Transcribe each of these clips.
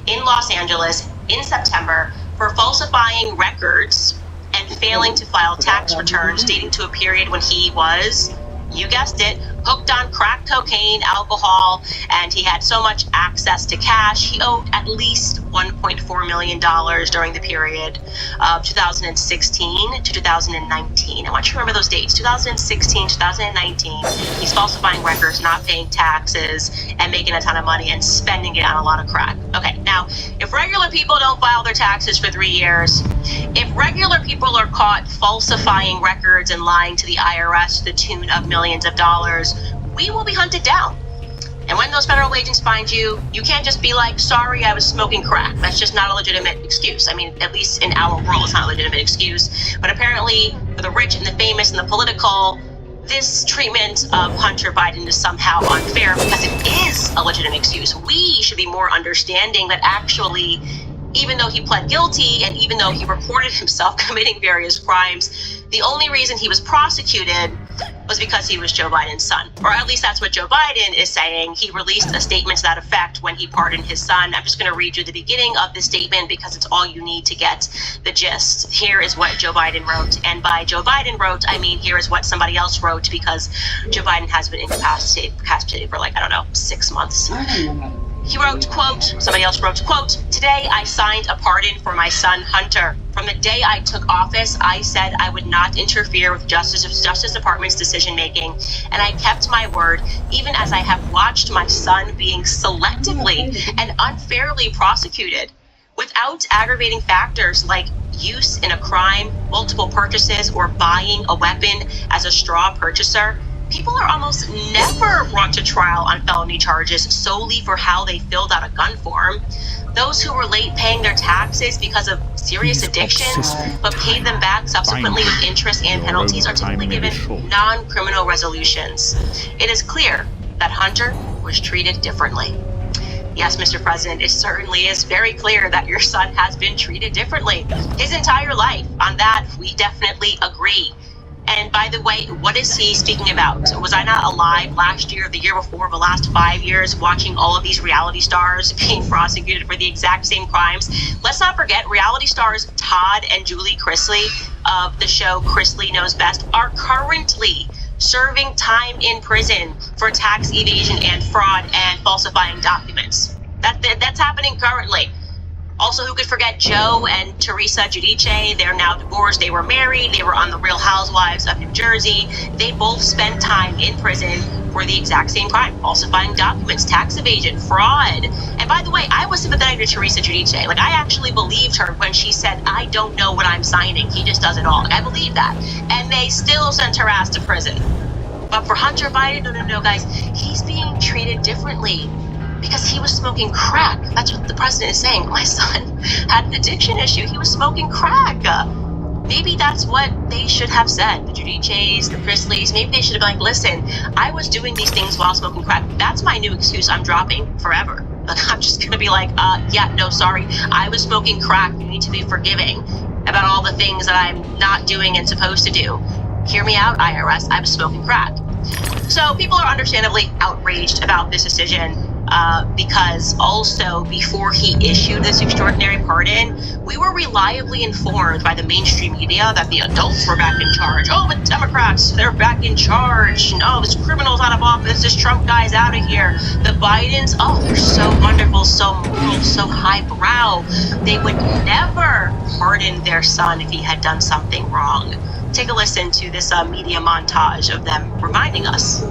in Los Angeles in September for falsifying records and failing to file tax returns dating to a period when he was, you guessed it, hooked on crack cocaine, alcohol, and he had so much access to cash. He owed at least $1.4 million during the period of 2016 to 2019. I want you to remember those dates, 2016, 2019. He's falsifying records, not paying taxes, and making a ton of money and spending it on a lot of crack. Okay, now, if regular people don't file their taxes for 3 years, if regular people are caught falsifying records and lying to the IRS to the tune of millions of dollars, we will be hunted down. And when those federal agents find you, you can't just be like, sorry, I was smoking crack. That's just not a legitimate excuse. I mean, at least in our world, it's not a legitimate excuse. But apparently, for the rich and the famous and the political, this treatment of Hunter Biden is somehow unfair because it is a legitimate excuse. We should be more understanding that actually, even though he pled guilty and even though he reported himself committing various crimes, the only reason he was prosecuted was because he was Joe Biden's son. Or at least that's what Joe Biden is saying. He released a statement to that effect when he pardoned his son. I'm just going to read you the beginning of the statement because it's all you need to get the gist. Here is what Joe Biden wrote. And by Joe Biden wrote, I mean here is what somebody else wrote because Joe Biden has been incapacitated for 6 months. He wrote, quote, somebody else wrote, quote, today I signed a pardon for my son, Hunter. From the day I took office, I said I would not interfere with Justice Department's decision-making, and I kept my word, even as I have watched my son being selectively and unfairly prosecuted without aggravating factors like use in a crime, multiple purchases, or buying a weapon as a straw purchaser. People are almost never brought to trial on felony charges solely for how they filled out a gun form. Those who were late paying their taxes because of serious addictions, but paid them back subsequently with interest and penalties, are typically given non-criminal resolutions. It is clear that Hunter was treated differently. Yes, Mr. President, it certainly is very clear that your son has been treated differently his entire life. On that, we definitely agree. And by the way, what is he speaking about? Was I not alive last year, the year before, the last 5 years, watching all of these reality stars being prosecuted for the exact same crimes? Let's not forget, reality stars Todd and Julie Chrisley of the show Chrisley Knows Best are currently serving time in prison for tax evasion and fraud and falsifying documents. That's happening currently. Also, who could forget Joe and Teresa Giudice? They're now divorced. They were married. They were on The Real Housewives of New Jersey. They both spent time in prison for the exact same crime: falsifying documents, tax evasion, fraud. And by the way, I was sympathetic to Teresa Giudice. I actually believed her when she said, I don't know what I'm signing. He just does it all. I believe that. And they still sent her ass to prison. But for Hunter Biden, no, guys, he's being treated differently. Because he was smoking crack. That's what the president is saying. My son had an addiction issue. He was smoking crack. Maybe that's what they should have said. The Giudices, the Chrisleys, maybe they should have been like, listen, I was doing these things while smoking crack. That's my new excuse I'm dropping forever. I'm just going to be like, yeah, no, sorry. I was smoking crack. You need to be forgiving about all the things that I'm not doing and supposed to do. Hear me out, IRS. I was smoking crack. So people are understandably outraged about this decision. Because also before he issued this extraordinary pardon, we were reliably informed by the mainstream media that the adults were back in charge. Oh, the Democrats, they're back in charge. No, this criminal's out of office. This Trump guy's out of here. The Bidens, oh, they're so wonderful, so moral, so highbrow. They would never pardon their son if he had done something wrong. Take a listen to this media montage of them reminding us.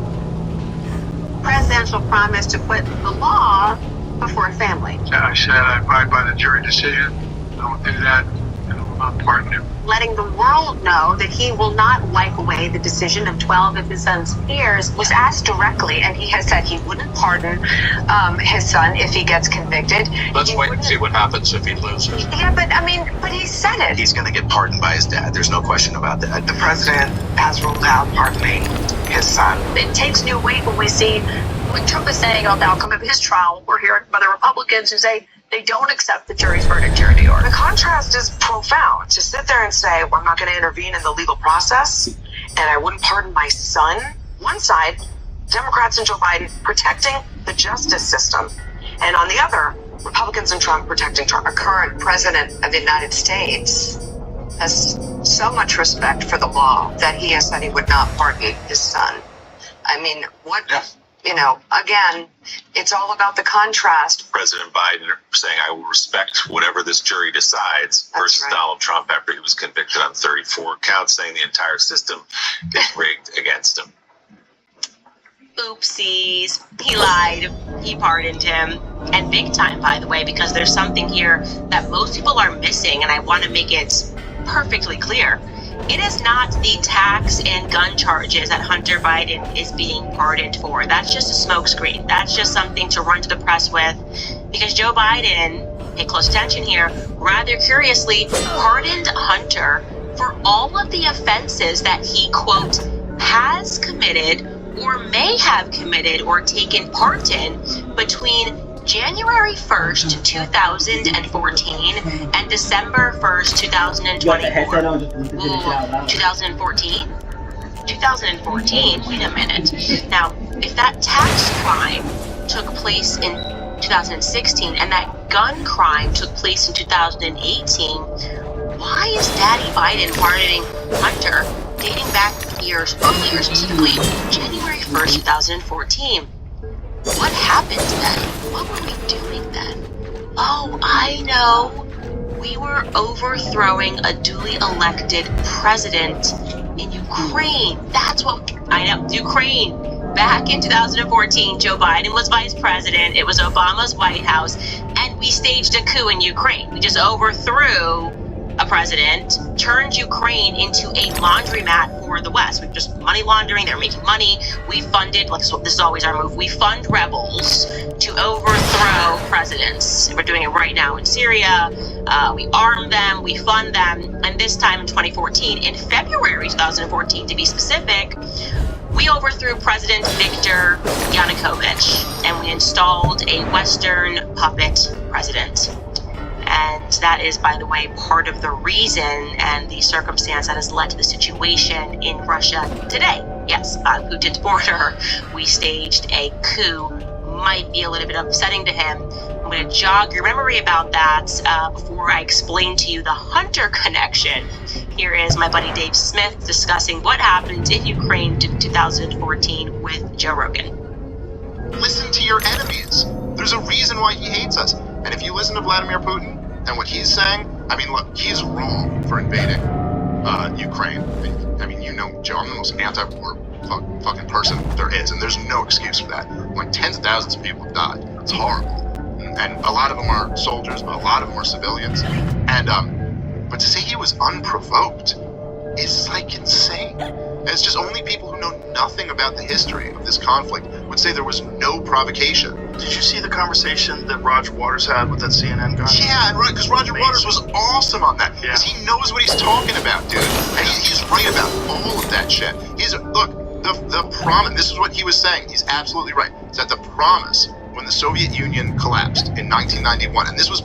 Presidential promise to put the law before family. I said I abide by the jury decision. I won't do that, and I will not pardon him. Letting the world know that he will not wipe away the decision of 12 of his son's peers was asked directly, and he has said he wouldn't pardon his son if he gets convicted. Let's wait and see what happens if he loses. Yeah, but he said it. He's going to get pardoned by his dad. There's no question about that. The president has ruled out pardoning his son. It takes new weight when we see what Trump is saying on the outcome of his trial. We're hearing from other Republicans who say they don't accept the jury's verdict here in New York. The contrast is profound. To sit there and say, well, I'm not going to intervene in the legal process, and I wouldn't pardon my son. One side, Democrats and Joe Biden protecting the justice system. And on the other, Republicans and Trump protecting Trump. Our current president of the United States has so much respect for the law that he has said he would not pardon his son. I mean, what, again, it's all about the contrast. President Biden saying, I will respect whatever this jury decides, versus right. Donald Trump after he was convicted on 34 counts, saying the entire system is rigged against him. Oopsies. He lied. He pardoned him. And big time, by the way, because there's something here that most people are missing, and I want to make it perfectly clear. It is not the tax and gun charges that Hunter Biden is being pardoned for. That's just a smokescreen. That's just something to run to the press with, because Joe Biden, pay close attention here, rather curiously pardoned Hunter for all of the offenses that he, quote, has committed or may have committed or taken part in between January 1st, 2014 and December 1st, 2024. Ooh, 2014? 2014? Wait a minute. Now, if that tax crime took place in 2016 and that gun crime took place in 2018, why is Daddy Biden pardoning Hunter dating back years earlier, specifically January 1st, 2014? What happened then? What were we doing then? Oh, I know. We were overthrowing a duly elected president in Ukraine. That's what I know. Ukraine. Back in 2014, Joe Biden was vice president. It was Obama's White House, and we staged a coup in Ukraine. We just overthrew a president, turned Ukraine into a laundromat for the West. We're just money laundering. They're making money. We funded, like this is always our move. We fund rebels to overthrow presidents. We're doing it right now in Syria. We arm them, we fund them, and this time in 2014, in February 2014 to be specific, we overthrew President Viktor Yanukovych, and we installed a Western puppet president. And that is, by the way, part of the reason and the circumstance that has led to the situation in Russia today. Yes, on Putin's border, we staged a coup. Might be a little bit upsetting to him. I'm going to jog your memory about that before I explain to you the Hunter connection. Here is my buddy Dave Smith discussing what happened in Ukraine in 2014 with Joe Rogan. Listen to your enemies. There's a reason why he hates us. And if you listen to Vladimir Putin and what he's saying, I mean, look, he's wrong for invading Ukraine. I mean, you know, Joe, I'm the most anti-war fucking person there is, and there's no excuse for that. Like, tens of thousands of people have died. It's horrible. And a lot of them are soldiers, but a lot of them are civilians. And, but to say he was unprovoked is, like, insane. It's just only people who know nothing about the history of this conflict would say there was no provocation. Did you see the conversation that Roger Waters had with that CNN guy? Yeah, and right, because Roger Waters was awesome on that. Because he knows what he's talking about, dude. And he's right about all of that shit. Look, the promise, this is what he was saying. He's absolutely right. Is that the promise when the Soviet Union collapsed in 1991, and this was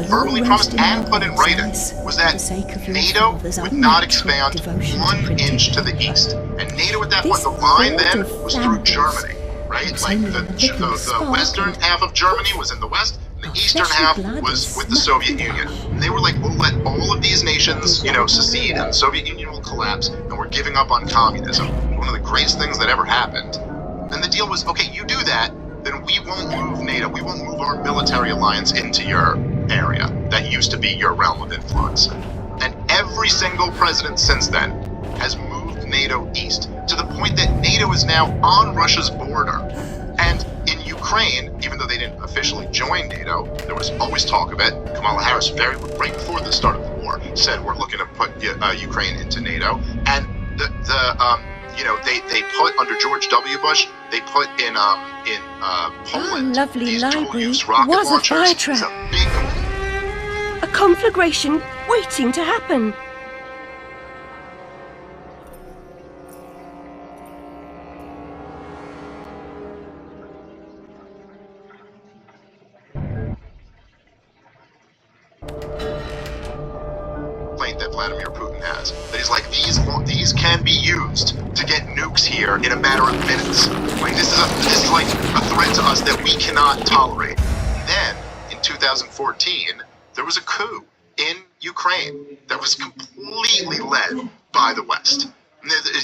verbally promised and put in writing, was that NATO would not expand 1 inch to the east. And NATO at that point, the line then was through Germany. Right? Like the western half of Germany was in the west, and the eastern half was with the Soviet Union. And they were like, we'll let all of these nations, secede, and the Soviet Union will collapse, and we're giving up on communism. One of the greatest things that ever happened. And the deal was, okay, you do that, then we won't move NATO, we won't move our military alliance into your area that used to be your realm of influence. And every single president since then has moved NATO east, to the point that NATO is now on Russia's border. And in Ukraine, even though they didn't officially join NATO, there was always talk of it. Kamala Harris, right before the start of the war, said we're looking to put Ukraine into NATO. And they put under George W. Bush, they put in Poland lovely these library dual-use rocket was a launchers. fire It's trap. a big A conflagration waiting to happen. complaint that Vladimir Putin has. That he's like, these can be used to get nukes here in a matter of minutes. Like this is like a threat to us that we cannot tolerate. And then 2014, there was a coup in Ukraine that was completely led by the West.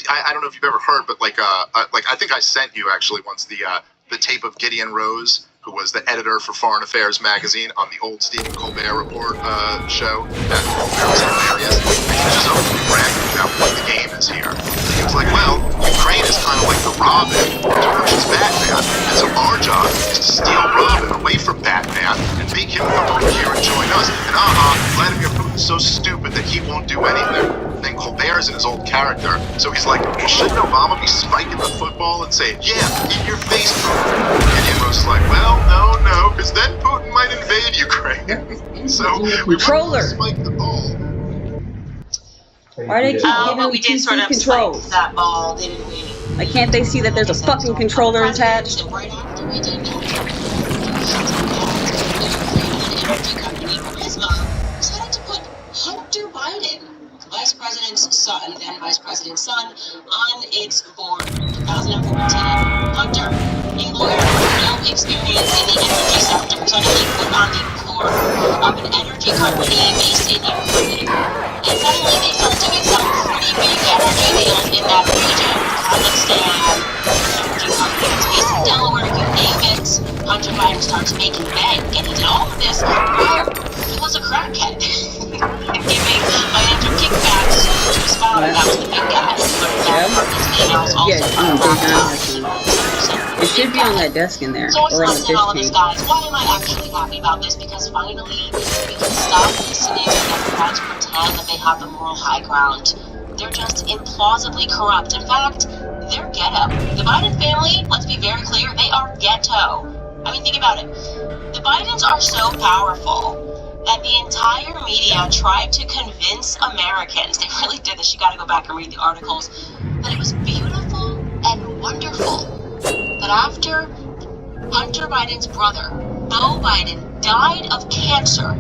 I don't know if you've ever heard, but I think I sent you actually once the tape of Gideon Rose, who was the editor for Foreign Affairs magazine on the old Stephen Colbert Report show. That Colbert was hilarious. He was just openly bragging about what the game is here. He was like, well, Ukraine is kind of like the Robin to Russia's Batman, and so our job is to steal Robin away from Batman and make him come over here and join us. And Vladimir Putin's so stupid that he won't do anything. And then Colbert's in his old character, so he's like, well, shouldn't Obama be spiking the football and saying, yeah, in your face, Putin? And Rose is like, well, no, because then Putin might invade Ukraine. So we want to spike the ball. Why do they keep giving we me did sort of controls? spike that ball, didn't we? Like, can't they see that there's a fucking controller attached? Right after we did that, the energy company Prisma decided to put Hunter Biden, Vice President's son, then Vice President's son, on its board. 2014, Hunter, a lawyer with no experience in the energy sector, suddenly put on the board of an energy company based in Ukraine. And suddenly they start doing some pretty big energy deals in that region. Kazakhstan, energy companies based in Delaware, you name it. Hunter Biden starts making bank, and he did all of this while he was a crackhead. And giving financial kickbacks to his father. That was the big guy. It should be on that desk in there, so or on the fish all of this, tank. guys. Why am I actually happy about this? Because finally, we can stop listening to Democrats pretend that they have the moral high ground. They're just implausibly corrupt. In fact, they're ghetto. The Biden family, let's be very clear, they are ghetto. I mean, think about it. The Bidens are so powerful that the entire media tried to convince Americans, they really did this, you gotta go back and read the articles, that it was beautiful and wonderful that after Hunter Biden's brother, Beau Biden, died of cancer,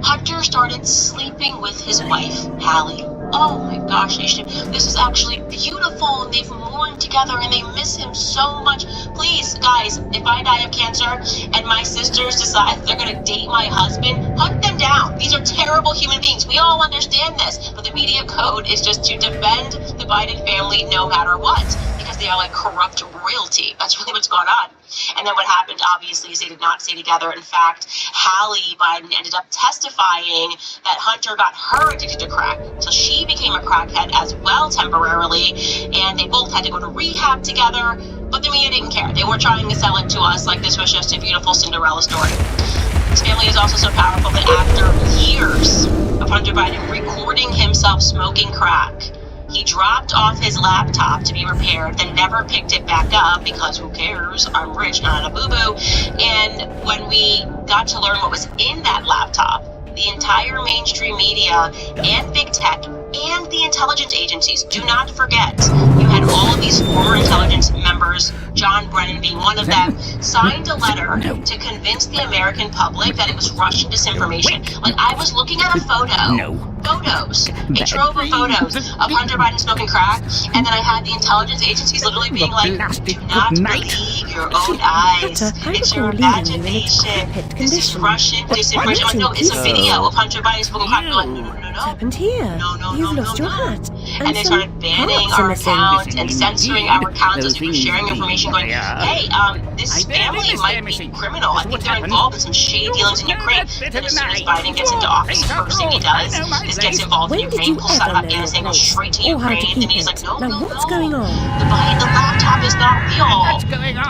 Hunter started sleeping with his wife, Hallie. Oh my gosh, this is actually beautiful, and they've mourned together, and they miss him so much. Please, guys, if I die of cancer, and my sisters decide they're gonna date my husband, hunt them down. These are terrible human beings. We all understand this, but the media code is just to defend the Biden family no matter what, because they are like corrupt royalty. That's really what's going on. And then what happened, obviously, is they did not stay together. In fact, Hallie Biden ended up testifying that Hunter got her addicted to crack. So she became a crackhead as well temporarily, and they both had to go to rehab together, but the media didn't care. They were trying to sell it to us like this was just a beautiful Cinderella story. His family is also so powerful that after years of Hunter Biden recording himself smoking crack, he dropped off his laptop to be repaired, then never picked it back up because who cares? I'm rich, not a boo-boo. And when we got to learn what was in that laptop, the entire mainstream media and big tech and the intelligence agencies, do not forget, you had all of these former intelligence members, John Brennan being one of them, signed a letter to convince the American public that it was Russian disinformation. Like, I was looking at a photos, a trove of photos of Hunter Biden smoking crack, and then I had the intelligence agencies literally being like, do not believe your own eyes. It's your imagination. This is Russian disinformation. I'm like, no, it's a video of Hunter Biden smoking crack. They're like, no. What's happened here? You've lost your hat. And they started banning our accounts and censoring our accounts as we were sharing information, going, hey, this family might be criminal. I think they're involved in some shady dealings in Ukraine. Then as soon as Biden gets into office, the first thing he does is gets involved in Ukraine, pulls out of Afghanistan, goes straight to Ukraine. The media's like, no. What's going on? The laptop is not real.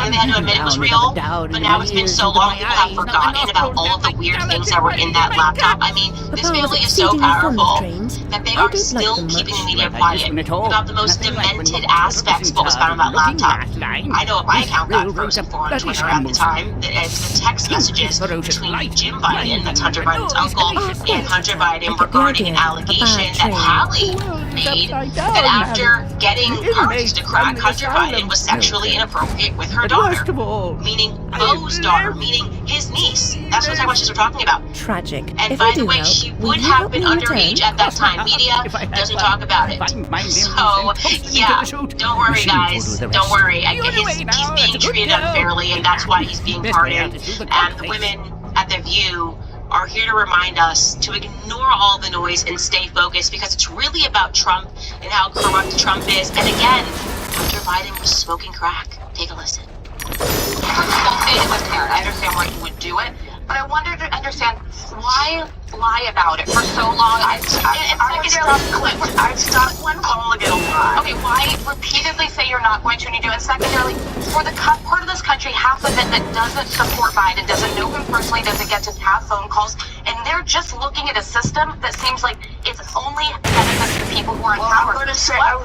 And they had to admit it was real, but now it's been so long, people have forgotten about all of the weird things that were in that laptop. I mean, this family is so powerful that they are still keeping the media quiet about the most demented aspects of what was found on that laptop. I know what my account got frozen for on Twitter at the time. It's the text messages between Jim Biden, that's Hunter Biden's uncle, and Hunter Biden regarding an allegation that Hallie made that after getting her to crack, Hunter Biden was sexually inappropriate with her daughter, meaning Beau's daughter, meaning his niece. That's what the questions we're talking about. Tragic. And by the way, she would have been underage at that time. Media doesn't talk about it. So, yeah, don't worry, guys. Don't worry. He's being treated unfairly, and that's why he's being pardoned. And the women at The View are here to remind us to ignore all the noise and stay focused, because it's really about Trump and how corrupt Trump is. And again, Hunter Biden was smoking crack. Take a listen. It was apparent. I understand why he would do it, but I wanted to understand why lie about it for so long. I've stopped one calling it a lie. Okay, why repeatedly say you're not going to and you do? And secondarily, for the part of this country, half of it that doesn't support Biden, doesn't know him personally, doesn't get to have phone calls, and they're just looking at a system that seems like it's only benefits the people who are in power. What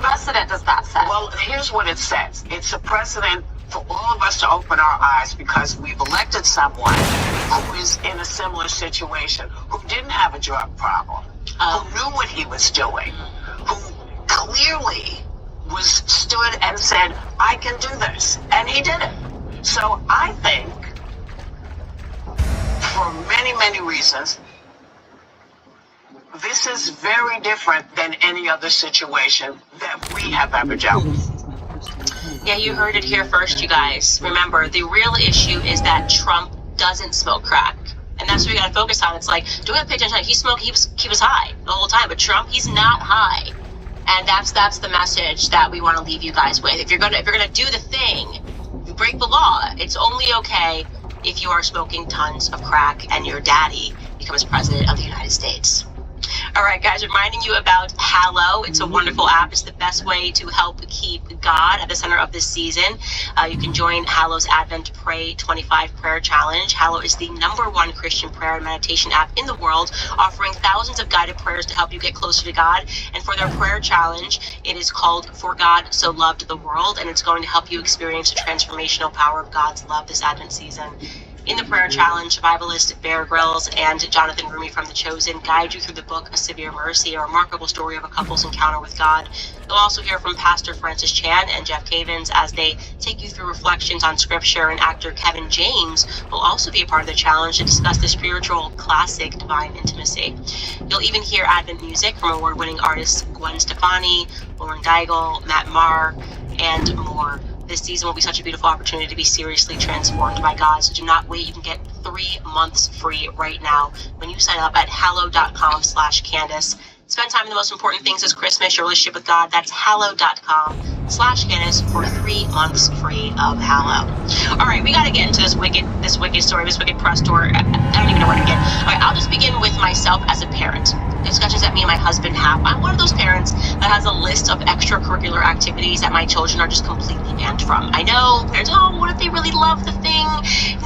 precedent does that set? Well, here's what it says. It's a precedent for all of us to open our eyes, because we've elected someone who is in a similar situation, who didn't have a drug problem, who knew what he was doing, who clearly stood and said, I can do this, and he did it. So I think, for many, many reasons, this is very different than any other situation that we have ever dealt with. Yeah, you heard it here first, you guys. Remember, the real issue is that Trump doesn't smoke crack. And that's what we gotta focus on. It's like, do we have to pay attention? He was high the whole time, but Trump, he's not high. And that's the message that we want to leave you guys with. If you're gonna do the thing, you break the law. It's only okay if you are smoking tons of crack and your daddy becomes president of the United States. All right, guys, reminding you about Hallow. It's a wonderful app. It's the best way to help keep God at the center of this season. You can join Hallow's Advent Pray 25 Prayer Challenge. Hallow is the #1 Christian prayer and meditation app in the world, offering thousands of guided prayers to help you get closer to God. And for their prayer challenge, it is called For God So Loved the World, and it's going to help you experience the transformational power of God's love this Advent season. In the prayer challenge, survivalist Bear Grylls and Jonathan Rumi from The Chosen guide you through the book A Severe Mercy, a remarkable story of a couple's encounter with God. You'll also hear from Pastor Francis Chan and Jeff Cavins as they take you through reflections on scripture, and actor Kevin James will also be a part of the challenge to discuss the spiritual classic Divine Intimacy. You'll even hear Advent music from award-winning artists Gwen Stefani, Lauren Daigle, Matt Maher, and more. This season will be such a beautiful opportunity to be seriously transformed by God, so do not wait. You can get 3 months free right now when you sign up at hallow.com/Candace. Spend time in the most important things this Christmas, your relationship with God. That's hallow.com/Candace for 3 months free of Hallow. All right, we got to get into this wicked story, this wicked press tour. I don't even know where to begin. All right, I'll just begin with myself as a parent. Discussions that me and my husband have. I'm one of those parents that has a list of extracurricular activities that my children are just completely banned from. I know parents, what if they really love the thing?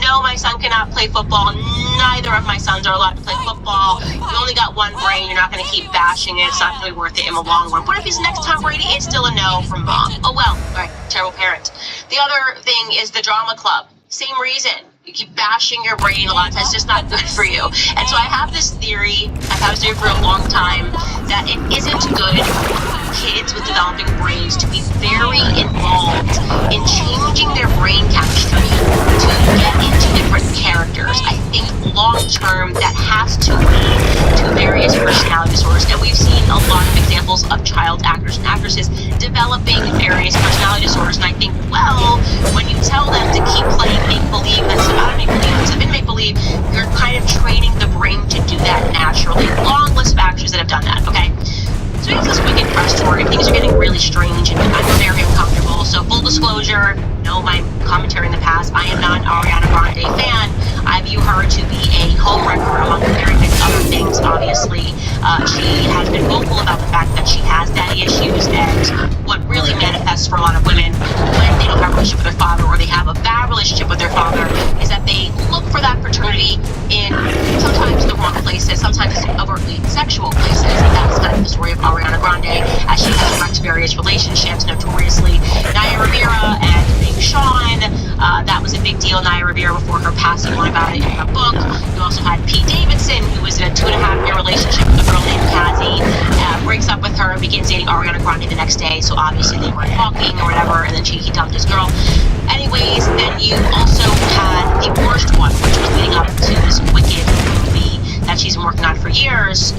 No, my son cannot play football. Neither of my sons are allowed to play football. You only got one brain. You're not going to keep bashing it. It's not really worth it in the long run. What if he's next Tom Brady? It's still a no from mom. Oh well. All right, terrible parent. The other thing is the drama club. Same reason. You keep bashing your brain a lot of times. It's just not good for you. And so I have this theory, I've had this theory for a long time, that it isn't good for kids with developing brains to be very involved in changing their brain chemistry to get into different characters. I think long term that has to lead to various personality disorders. And we've seen a lot of examples of child actors and actresses developing various personality disorders. And I think, well, when you tell them to keep playing make-believe, that's about make-believe, it's been make-believe, you're kind of training the brain to do that naturally. Long list of actors that have done that, okay? So we have this wicked press tour, and things are getting really strange, and I'm very uncomfortable. So full disclosure, know my commentary in the past, I am not an Ariana Grande fan. I view her to be a homewrecker among very many other things, obviously. She has been vocal about the fact that she has daddy issues, and what really manifests for a lot of women when they don't have a relationship with their father, or they have a bad relationship with their father, is that they look for that paternity in sometimes the wrong places, sometimes overtly sexual places. And that was kind of the story of Ariana Grande, as she has wrecked various relationships, notoriously Naya Rivera and Big Sean. That was a big deal. Naya Rivera, before her passing, wrote about it in her book. You also had Pete Davidson, who was in a 2.5-year relationship with a girl named Cassie, breaks up with her, begins dating Ariana Grande the next day. So obviously they weren't talking or whatever, and then he dumped his girl. Anyways, then you also had the worst one, which was leading up to this wicked movie that she's been working on for years.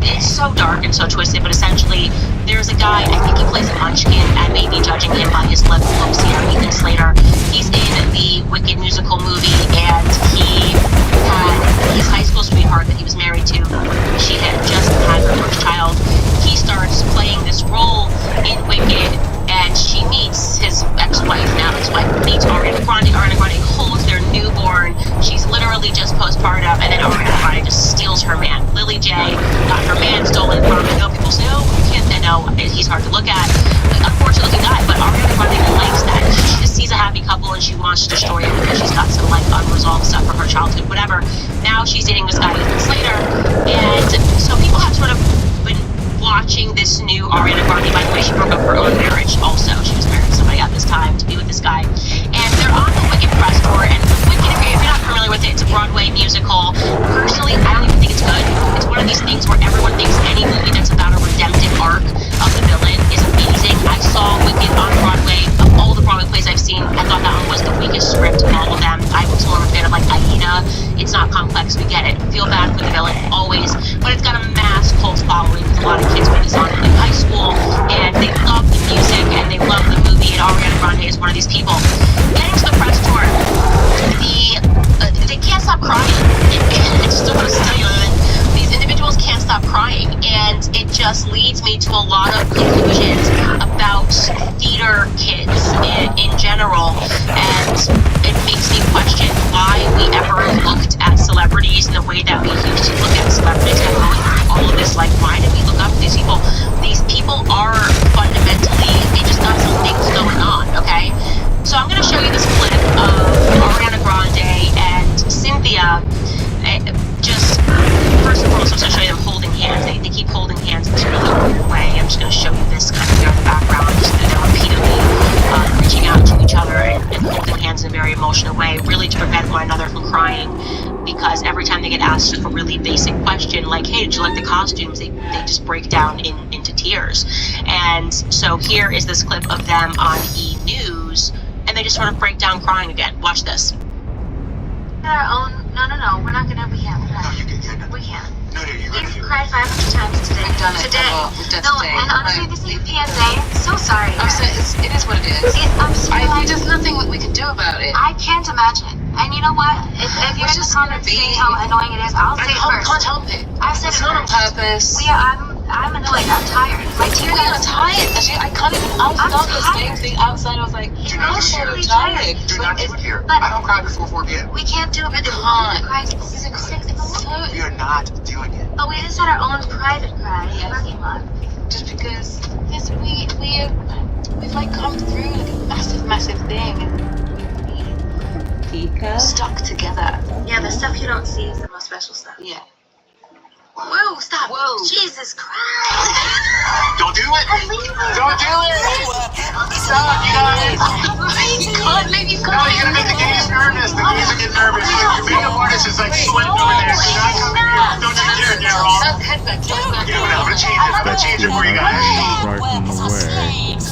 It's so dark and so twisted, but essentially there's a guy, I think he plays a munchkin, and maybe judging him by his lip looks here, Ethan Slater. He's in the Wicked musical movie, and he had she's dating this guy, Ethan Slater. And so people have sort of been watching this new Ariana Grande. By the way, she broke up her own marriage also. She was married to somebody at this time to be with this guy. And they're on the Wicked press tour. And Wicked, if you're not familiar with it, it's a Broadway musical. Personally, I don't even think it's good. It's one of these things where everyone thinks any movie that's about a redemptive arc of the villain is amazing. I saw Wicked on Broadway. Of all the Broadway plays I've seen, I thought that one was the weakest script of all of them. I was more of a fan of like Aida. It's not complex, we get it. Feel bad for the villain, always. But it's got a mass cult following with a lot of kids when it's on in high school. And they love the music and they love the movie. And Ariana Grande is one of these people. Getting to the press tour, they can't stop crying. I just don't want to tell you that these individuals can't stop crying, and it just leads me to a lot of conclusions about theater kids in general, and it makes me question why we ever looked at celebrities in the way that we used to look at celebrities. And going through all of this, like, why did we look up to these people? These people are fundamentally, they just got some things going on, okay? So I'm going to show you this clip of Ariana Grande and Cynthia. Just first and foremost, I'm going to show you them holding hands. They keep holding hands in this really weird way. I'm just going to show you this kind of here in the background. Just that they're repeatedly reaching out to each other and holding hands in a very emotional way, really to prevent one another from crying. Because every time they get asked a really basic question, like, hey, did you like the costumes? They just break down into tears. And so here is this clip of them on E! News, and they just sort of break down crying again. Watch this. Our own. No. We're not gonna. We can't. No, you can get it. We can't. No, you're gonna do We've it. cried 500 times today. We've done it. Today. We've done No, today. and honestly, this is a PSA. So sorry. I'm saying it is what it is. I'm sorry. There's nothing we can do about it. I can't imagine. And you know what? If you're just gonna saying how annoying it is, I'll say it first. I can't help it. I said It's it not on first. purpose. I'm annoyed. I'm tired. My tears We are are tired. I can't even. I was done the same thing outside. I was like, Do not I'm do so it here. tired. Do not do it here. But- I don't cry before 4 p.m. We can't do it. We If can't. we cry at 6 o'clock. We are not doing it. But we just had our own private cry in the parking lot. Just because yes, we've like come through like a massive thing, and Pika. stuck together. Yeah, the stuff you don't see is the most special stuff. Yeah. Whoa, stop. Whoa. Jesus Christ. Don't do it. Don't do it. Stop, you guys. God, maybe you No, you're gonna make the gays nervous. The gays are getting nervous. Your makeup artist is like sweating over there. She's not coming here. Don't do it here, Daryl. Head back. Yeah, I'm gonna change it. I'm gonna change it for you guys.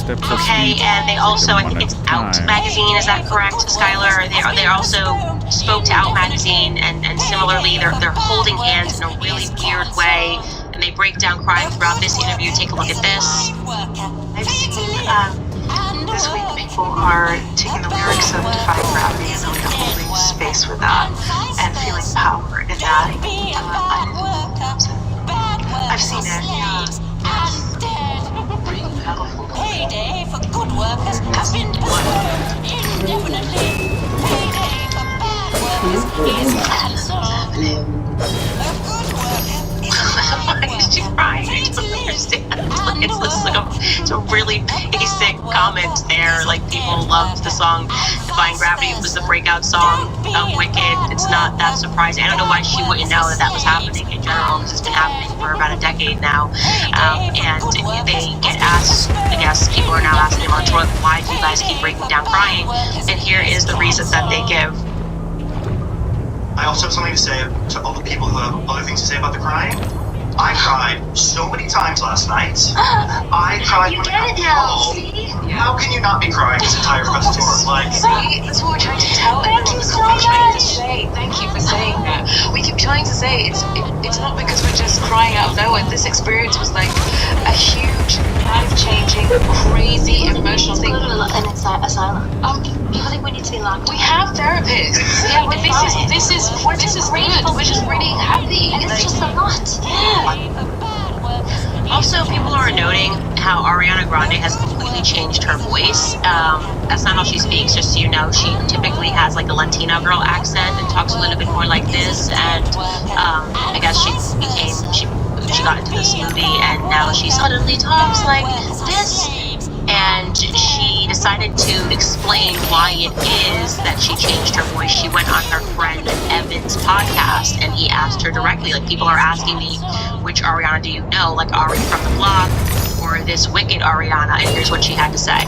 Okay, and they also, I think it's Out magazine, is that correct, Skylar? They also spoke to Out magazine, and similarly, they're holding hands in a really weird way, and they break down crying throughout this interview. Take a look at this. I've seen this week people are taking the lyrics of Defying Gravity and really holding space with that and feeling power in that. I've seen it. Payday for good workers has been deferred indefinitely. Payday for bad workers is cancelled. A good worker is Why is she crying? I don't understand. It's a really basic comment there. Like, people loved the song Defying Gravity. It was the breakout song of Wicked. It's not that surprising. I don't know why she wouldn't know that was happening in general, because it's been happening for about a decade now. And they get asked, I guess people are now asking them on tour, why do you guys keep breaking down crying? And here is the reason that they give. I also have something to say to all the people who have other things to say about the crying. I cried so many times last night. I cried You when get I it got now, home. see? How can you not be crying this entire press tour? Like, See, that's what we're trying to tell everyone. That's what we're trying to say. Thank you for saying that. We keep trying to say it's not because we're just crying out of nowhere. This experience was like a huge, life-changing, crazy, emotional thing. Go to an asylum. People think we need to be locked. We have therapists. Yeah, we're this is good. We're just really happy. And it's just a lot. Yeah. Also, people are noting how Ariana Grande has completely changed her voice. That's not how she speaks, just so you know. She typically has like a Latina girl accent and talks a little bit more like this. And I guess she got into this movie, and now she suddenly talks like this. and she decided to explain why it is that she changed her voice. She went on her friend Evan's podcast, and he asked her directly, like, people are asking me, which Ariana do you know, like Ari from the block or this wicked Ariana? And here's what she had to say.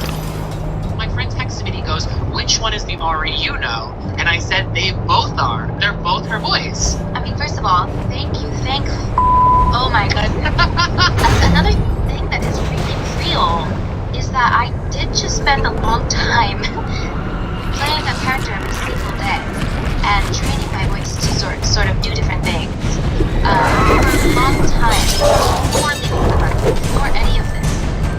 My friend texted me and he goes, which one is the Ari you know? And I said, they both are. They're both her voice. I mean, first of all, thank you. Oh my goodness. Another thing that is really real is that I did just spend a long time playing a character every single day and training my voice to sort of do different things. For a long time, before leaving the record, before any of this,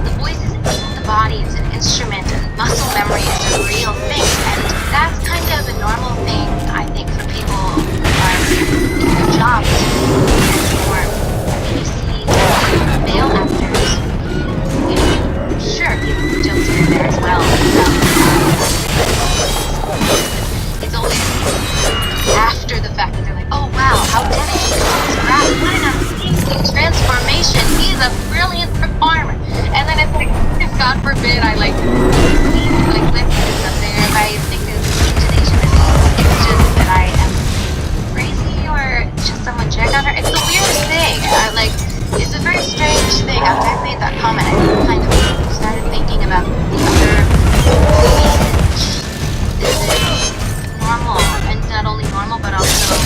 the voice is in the body, it's an instrument, and muscle memory is a real thing. And that's kind of a normal thing, I think, for people who are in their jobs. Or you see male actors, you know, sure, jokes are there as well. It's always after the fact that they're like, oh wow, how did he do this rap? What an amazing transformation. He's a brilliant performer. And then it's like, God forbid I like lip this up there if I think it's intonation is it's just that I am crazy or just someone check on her. It's the weirdest thing. It's a very strange thing. After I made that comment, I kind of started thinking about the other reasons. Is it normal? And not only normal, but also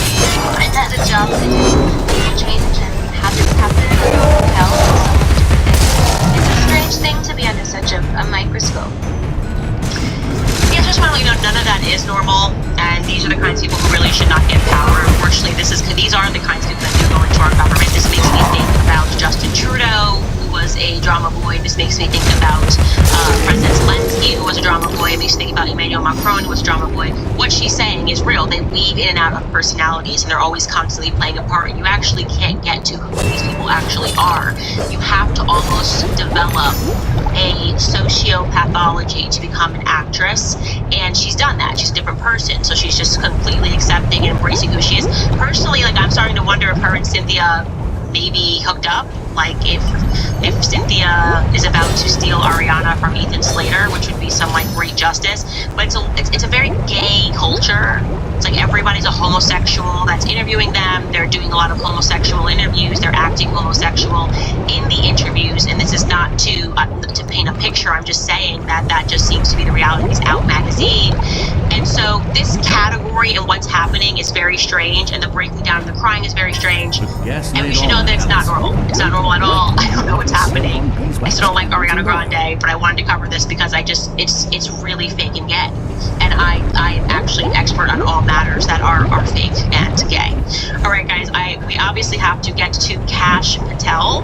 I had a job to do. People change and habits happen and hotels and so many different things. It's a strange thing to be under such a microscope. Yeah, just want to let you know, none of that is normal, and these are the kinds of people who really should not get power. Unfortunately, these are the kinds of people that do go into our government. This makes me think about Justin Trudeau, who was a drama boy. This makes me think about President Zelensky, who was a drama boy. It makes me think about Emmanuel Macron, who was a drama boy. What she's saying is real. They weave in and out of personalities, and they're always constantly playing a part, and you actually can't get to who these people actually are. You have to almost develop a sociopathology to become an actress, and she's done that. She's a different person, so she's just completely accepting and embracing who she is. Personally, like, I'm starting to wonder if her and Cynthia maybe hooked up, like if Cynthia is about to steal Ariana from Ethan Slater, which would be some like great justice. But it's a very gay culture. It's like everybody's a homosexual that's interviewing them. They're doing a lot of homosexual interviews. They're acting homosexual in the interviews, and this is not to paint a picture. I'm just saying that just seems to be the reality of this Out magazine. And so this category and what's happening is very strange, and the breaking down and the crying is very strange. And we should know that it's not normal. It's not normal at all. I don't know what's happening. I still don't like Ariana Grande, but I wanted to cover this because it's really fake and gay. And I am actually an expert on all matters that are fake and gay. All right, guys, we obviously have to get to Cash Patel.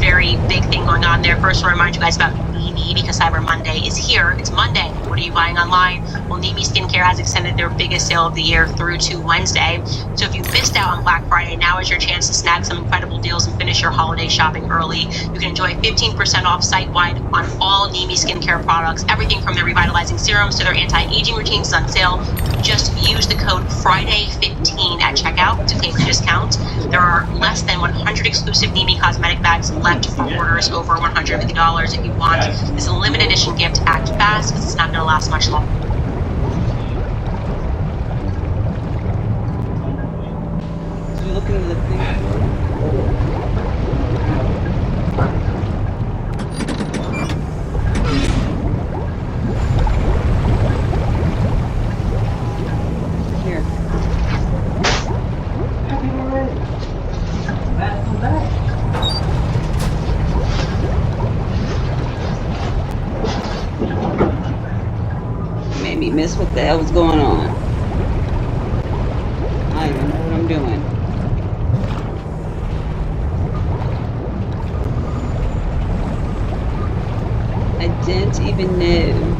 Very big thing going on there. First, I want to remind you guys about Nimi, because Cyber Monday is here. It's Monday. What are you buying online? Well, Nimi Skincare has extended their biggest sale of the year through to Wednesday. So if you missed out on Black Friday, now is your chance to snag some incredible deals and finish your holiday shopping early. You can enjoy 15% off site-wide on all Nimi Skincare products. Everything from their revitalizing serums to their anti-aging routines is on sale. Just use the code FRIDAY15 at checkout to claim the discount. There are less than 100 exclusive Nimi cosmetic bags left for orders over $150. If you want this limited edition gift, act fast because it's not going to last much longer. So looking at the thing. Made me miss what the hell was going on. I don't even know what I'm doing. I didn't even know.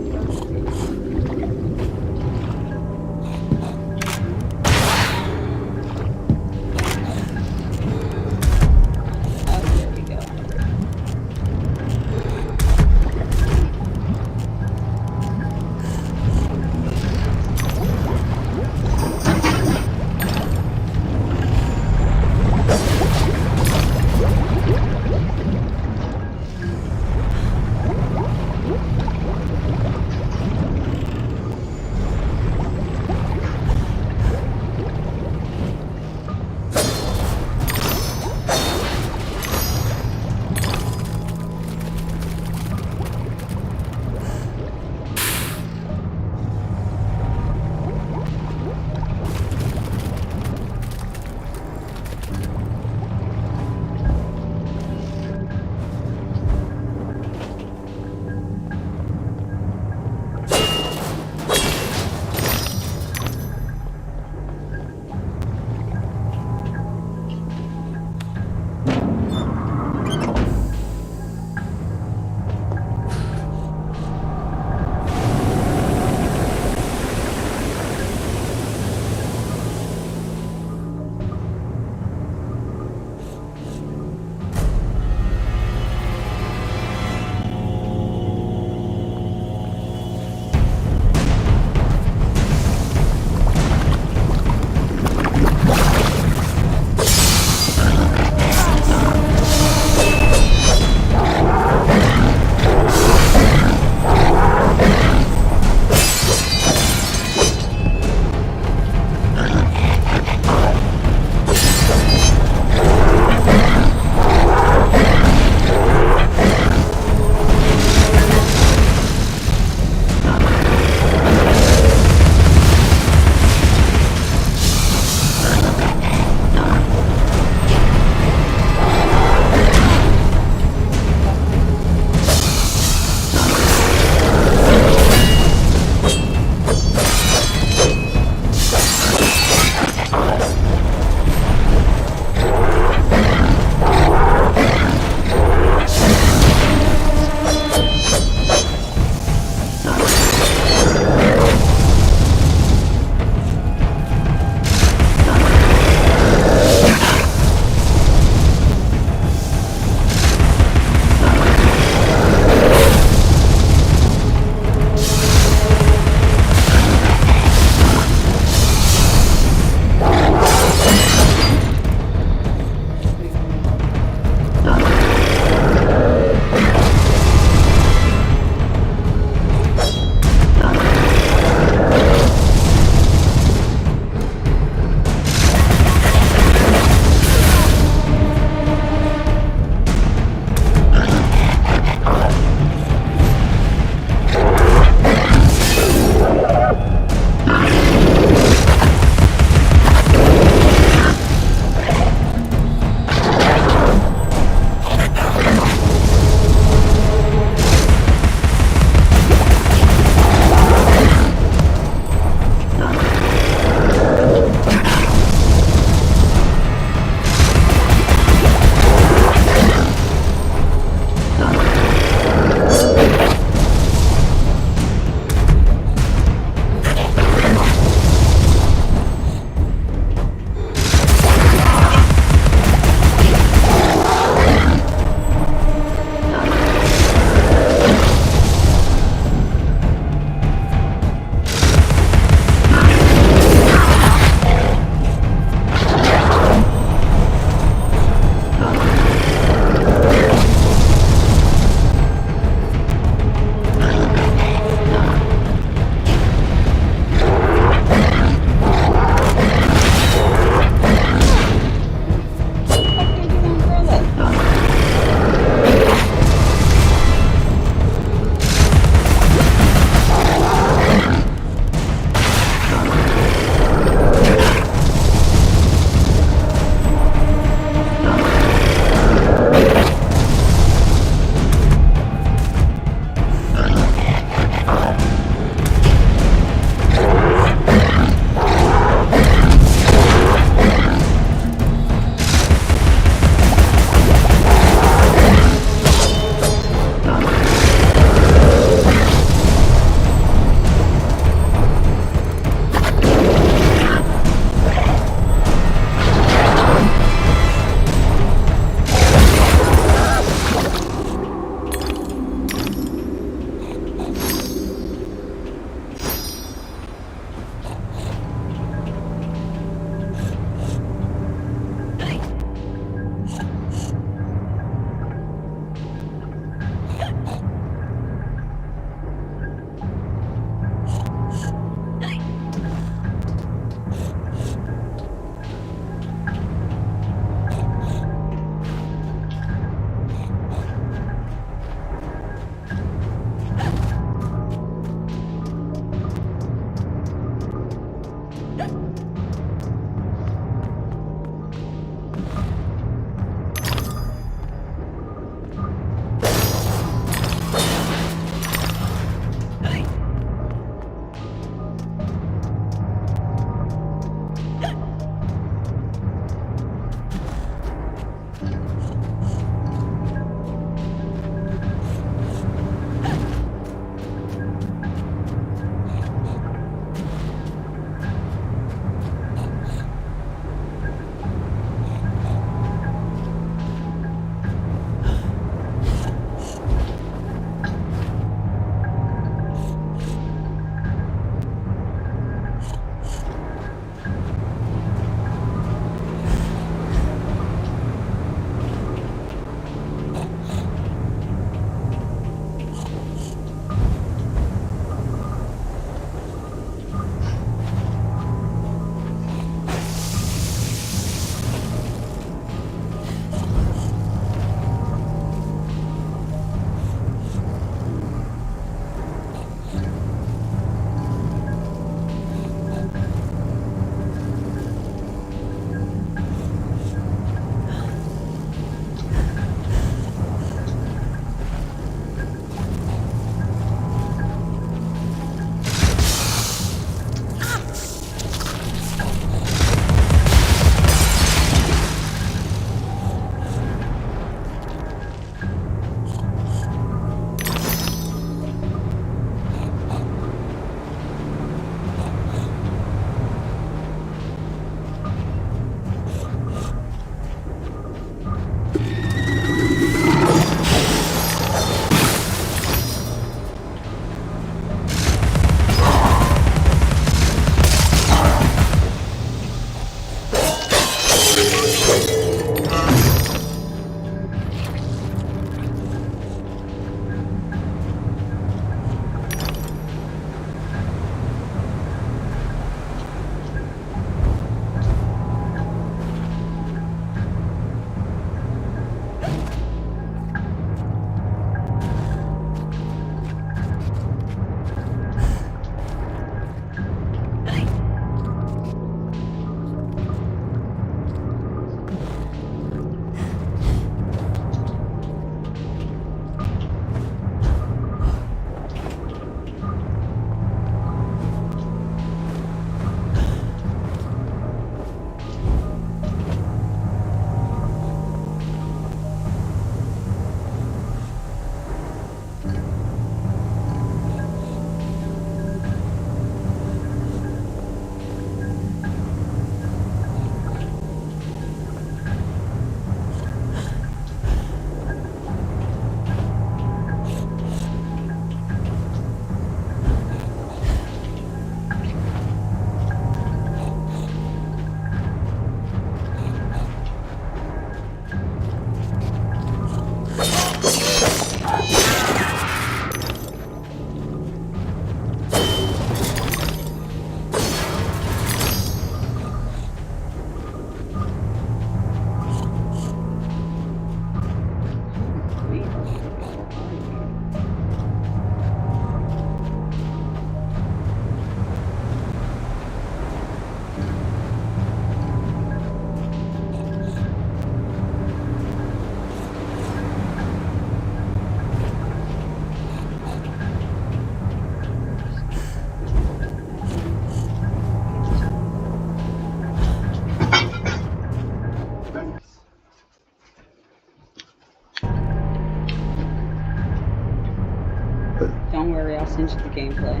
sent you the gameplay.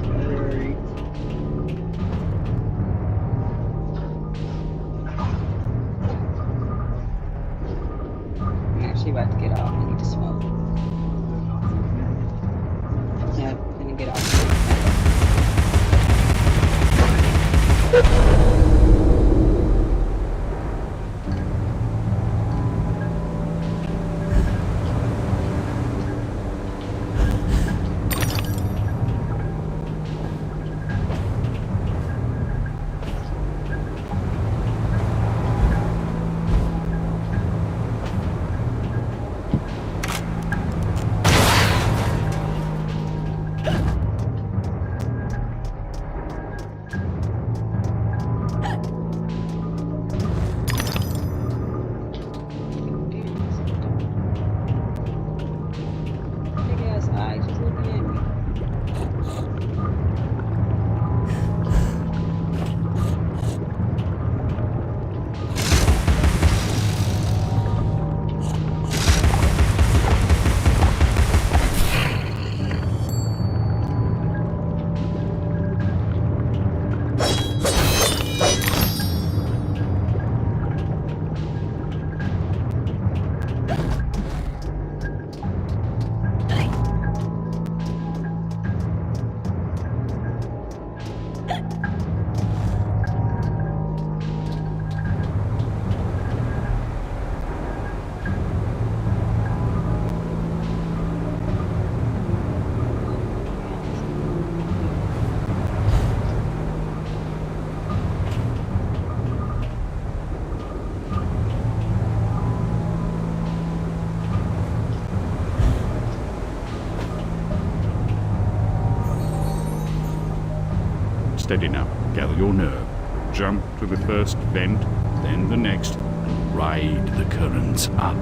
Alright. I'm actually about to get off. I need to smoke. Yep, I'm gonna get off. Steady now. Gather your nerve. Jump to the first vent, then the next, and ride the currents up.